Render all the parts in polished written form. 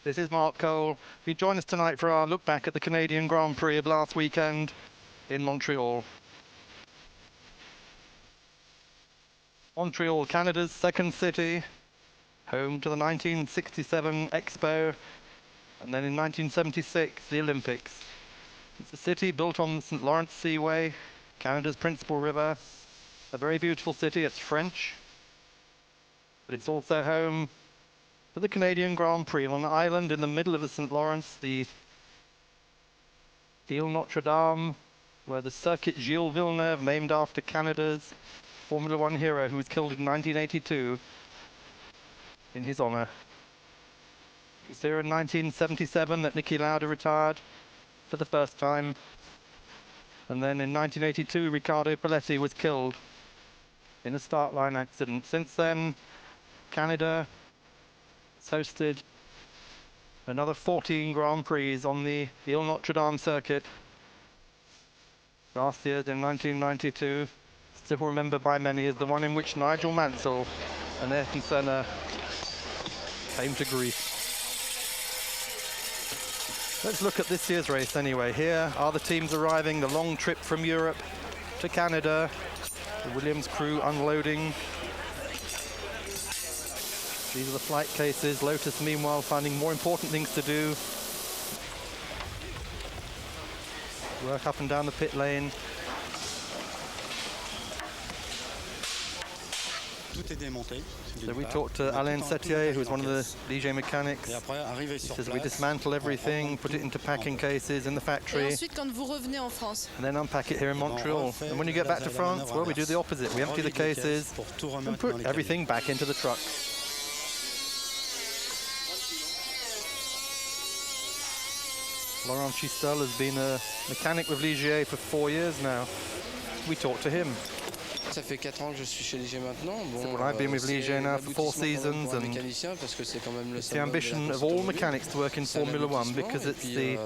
This is Mark Cole. If you join us tonight for our look back at the Canadian Grand Prix of last weekend in Montreal. Montreal, Canada's second city, home to the 1967 Expo, and then in 1976, the Olympics. It's a city built on the St. Lawrence Seaway, Canada's principal river. A very beautiful city. It's French, but it's also home to the Canadian Grand Prix on an island in the middle of the St. Lawrence, the Ile Notre Dame, where the Circuit Gilles Villeneuve, named after Canada's Formula One hero who was killed in 1982, in his honour. It was here in 1977 that Niki Lauda retired for the first time, and then in 1982 Riccardo Paletti was killed in a start line accident. Since then, Canada has hosted another 14 Grand Prix on the Ile Notre Dame circuit. Last year, in 1992, still remembered by many as the one in which Nigel Mansell and Ayrton Senna came to grief. Let's look at this year's race anyway. Here are the teams arriving, the long trip from Europe to Canada. The Williams crew unloading. These are the flight cases. Lotus, meanwhile, finding more important things to do. Work up and down the pit lane. So we talked to Alain Setier, who is one of the DJ mechanics. He says we dismantle everything, put it into packing cases in the factory, and then unpack it here in Montreal. And when you get back to France, well, we do the opposite. We empty the cases and put everything back into the truck. Laurent Chistel has been a mechanic with Ligier for 4 years now. We talked to him. Ça fait 4 ans que je suis chez Ligier maintenant. Bon, I've been with Ligier now for 4 seasons, and it's the ambition of all mechanics to work in Formula One because it's the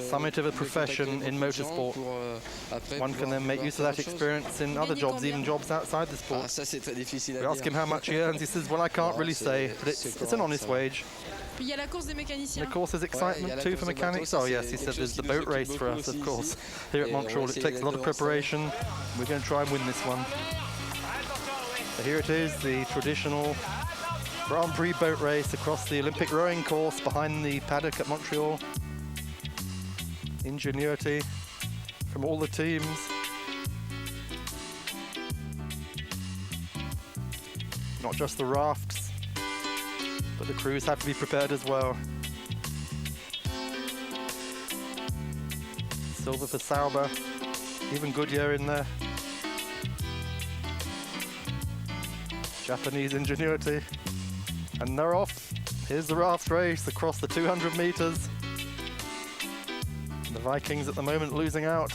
summit of a profession in motorsport. One can then make use of that experience in other jobs, even jobs outside the sport. We ask him how much he earns. He says, well, I can't really say, but it's an honest wage. Puis il y a la course des mécaniciens. And of course, there's excitement too for mechanics. Oh yes, he said there's the boat race for us, of course. Here at Montreal, it takes a lot of preparation. We're going to try and win this one. So here it is, the traditional Grand Prix boat race across the Olympic rowing course behind the paddock at Montreal. Ingenuity from all the teams. Not just the rafts, but the crews have to be prepared as well. Silver for Sauber, even Goodyear in there. Japanese ingenuity. And they're off. Here's the raft race across the 200 meters. The Vikings at the moment losing out.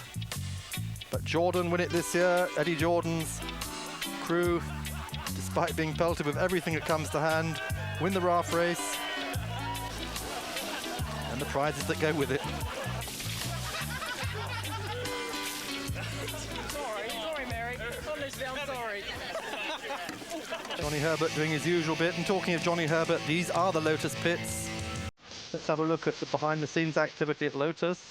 But Jordan win it this year. Eddie Jordan's crew, despite being pelted with everything that comes to hand, win the raft race and the prizes that go with it. Sorry, Mary. Honestly, I'm sorry. Johnny Herbert doing his usual bit. And talking of Johnny Herbert, these are the Lotus pits. Let's have a look at the behind-the-scenes activity at Lotus.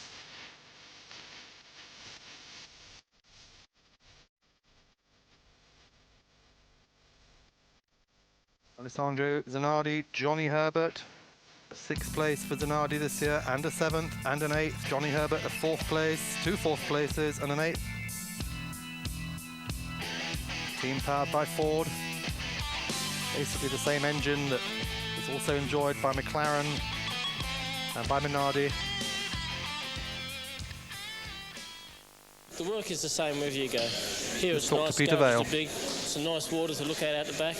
Alessandro Zanardi, Johnny Herbert, 6th place for Zanardi this year, and a 7th and an 8th. Johnny Herbert a 4th place, 2 4th places and an 8th. Team powered by Ford. Basically the same engine that is also enjoyed by McLaren and by Minardi. The work is the same wherever you go. Here it's talk to nice, Peter Vale. big, some nice water to look at the back.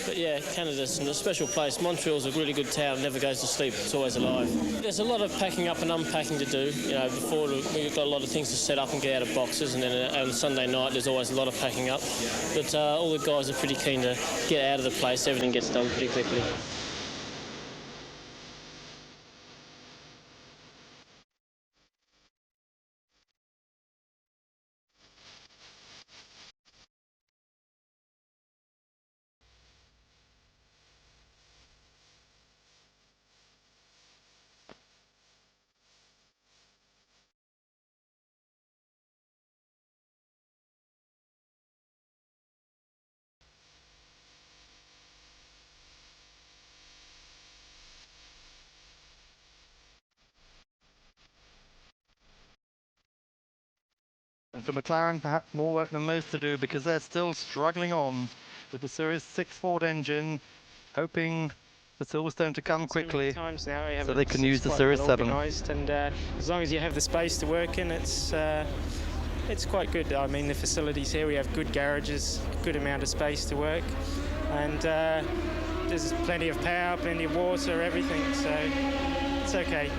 But yeah, Canada's a special place. Montreal's a really good town, never goes to sleep, it's always alive. There's a lot of packing up and unpacking to do. You know, before we've got a lot of things to set up and get out of boxes, and then on Sunday night there's always a lot of packing up. But all the guys are pretty keen to get out of the place, everything gets done pretty quickly. And for McLaren, perhaps more work than most to do because they're still struggling on with the Series 6 Ford engine, hoping for Silverstone to come quickly Times now, we have so they can use the Series 7. organised, and as long as you have the space to work in, it's quite good. I mean, the facilities here, we have good garages, good amount of space to work, and there's plenty of power, plenty of water, everything, so it's okay.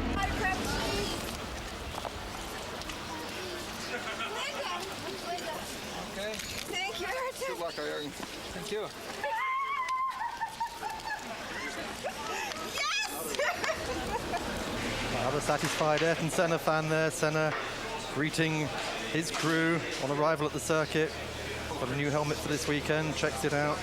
Okay. Thank you. Good luck, Irene. Thank you. Another satisfied Ayrton Senna fan there. Senna greeting his crew on arrival at the circuit. Got a new helmet for this weekend, checks it out.